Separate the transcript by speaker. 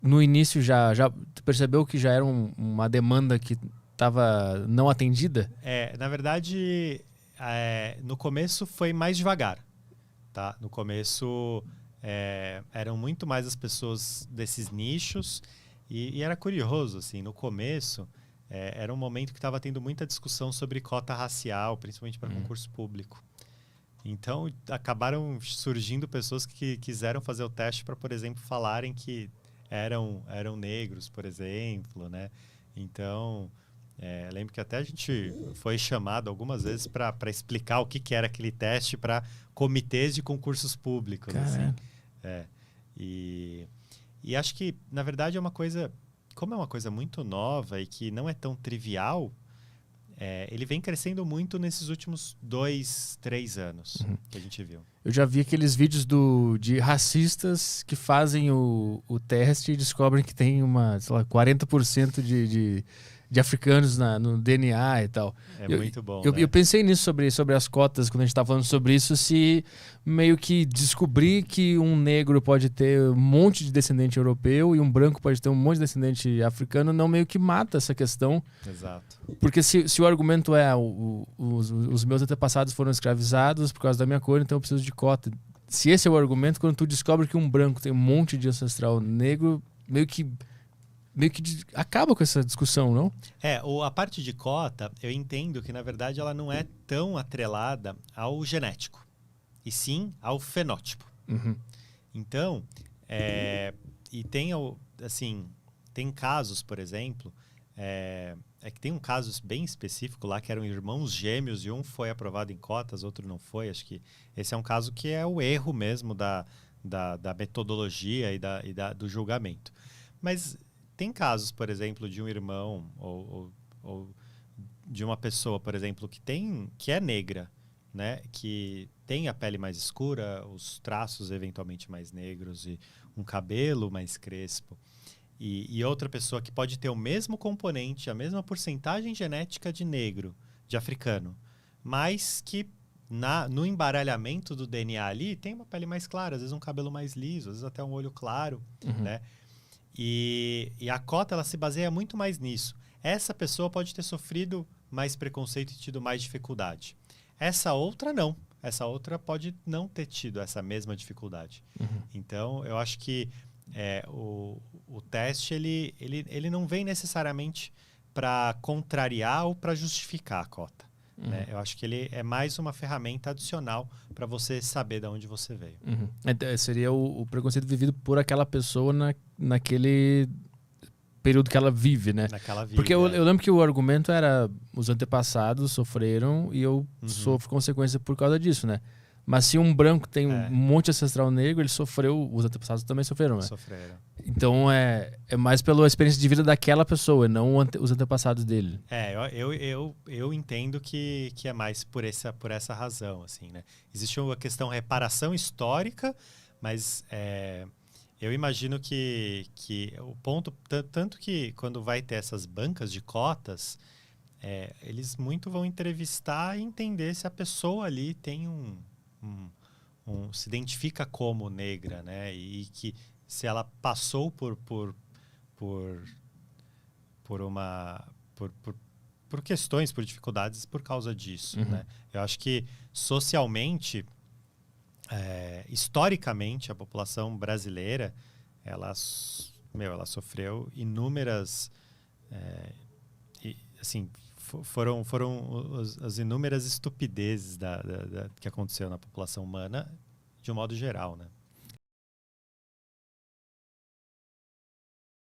Speaker 1: no início tu percebeu que já era uma demanda que estava não atendida?
Speaker 2: Na verdade, no começo foi mais devagar, tá? No começo eram muito mais as pessoas desses nichos e era curioso, assim, no começo era um momento que estava tendo muita discussão sobre cota racial, principalmente para concurso público. Então, acabaram surgindo pessoas que quiseram fazer o teste para, por exemplo, falarem que eram negros, por exemplo, né? Então, lembro que até a gente foi chamado algumas vezes para explicar o que era aquele teste para comitês de concursos públicos, assim. E acho que, na verdade, como é uma coisa muito nova e que não é tão trivial, ele vem crescendo muito nesses últimos 2, 3 anos que a gente viu.
Speaker 1: Eu já vi aqueles vídeos de racistas que fazem o teste e descobrem que tem 40% de africanos no DNA e tal.
Speaker 2: Muito bom,
Speaker 1: eu pensei nisso sobre as cotas, quando a gente estava falando sobre isso, se meio que descobrir que um negro pode ter um monte de descendente europeu e um branco pode ter um monte de descendente africano, não meio que mata essa questão.
Speaker 2: Exato.
Speaker 1: Porque se o argumento é os meus antepassados foram escravizados por causa da minha cor, então eu preciso de cota. Se esse é o argumento, quando tu descobre que um branco tem um monte de ancestral negro, meio que acaba com essa discussão, não?
Speaker 2: A parte de cota, eu entendo que, na verdade, ela não é tão atrelada ao genético, e sim ao fenótipo. Então, e tem, assim, tem casos, por exemplo, que tem um caso bem específico lá, que eram irmãos gêmeos, e um foi aprovado em cotas, outro não foi. Acho que esse é um caso que é o erro mesmo da metodologia e do julgamento. Mas tem casos, por exemplo, de um irmão ou de uma pessoa, por exemplo, que é negra, né? Que tem a pele mais escura, os traços eventualmente mais negros e um cabelo mais crespo. E outra pessoa que pode ter o mesmo componente, a mesma porcentagem genética de negro, de africano, mas que no embaralhamento do DNA ali tem uma pele mais clara, às vezes um cabelo mais liso, às vezes até um olho claro, né? E a cota, ela se baseia muito mais nisso. Essa pessoa pode ter sofrido mais preconceito e tido mais dificuldade. Essa outra não. Essa outra pode não ter tido essa mesma dificuldade. Então, eu acho que o teste, ele não vem necessariamente para contrariar ou para justificar a cota. Né? Eu acho que ele é mais uma ferramenta adicional para você saber de onde você veio.
Speaker 1: Seria o preconceito vivido por aquela pessoa naquele período que ela vive, né?
Speaker 2: Naquela vida.
Speaker 1: Porque eu lembro que o argumento era os antepassados sofreram e eu sofro consequência por causa disso, né? Mas se um branco tem um monte de ancestral negro, ele sofreu, os antepassados também sofreram, né?
Speaker 2: Sofreram.
Speaker 1: Então é mais pela experiência de vida daquela pessoa, não os antepassados dele.
Speaker 2: Eu entendo que é mais por essa razão, assim, né? Existe uma questão de reparação histórica, mas eu imagino que o ponto, tanto que quando vai ter essas bancas de cotas, eles muito vão entrevistar e entender se a pessoa ali tem se identifica como negra, né? E que se ela passou por questões, por dificuldades por causa disso, né? Eu acho que socialmente, historicamente, a população brasileira, ela sofreu inúmeras, assim, foram as inúmeras estupidezes que aconteceu na população humana de um modo geral, né?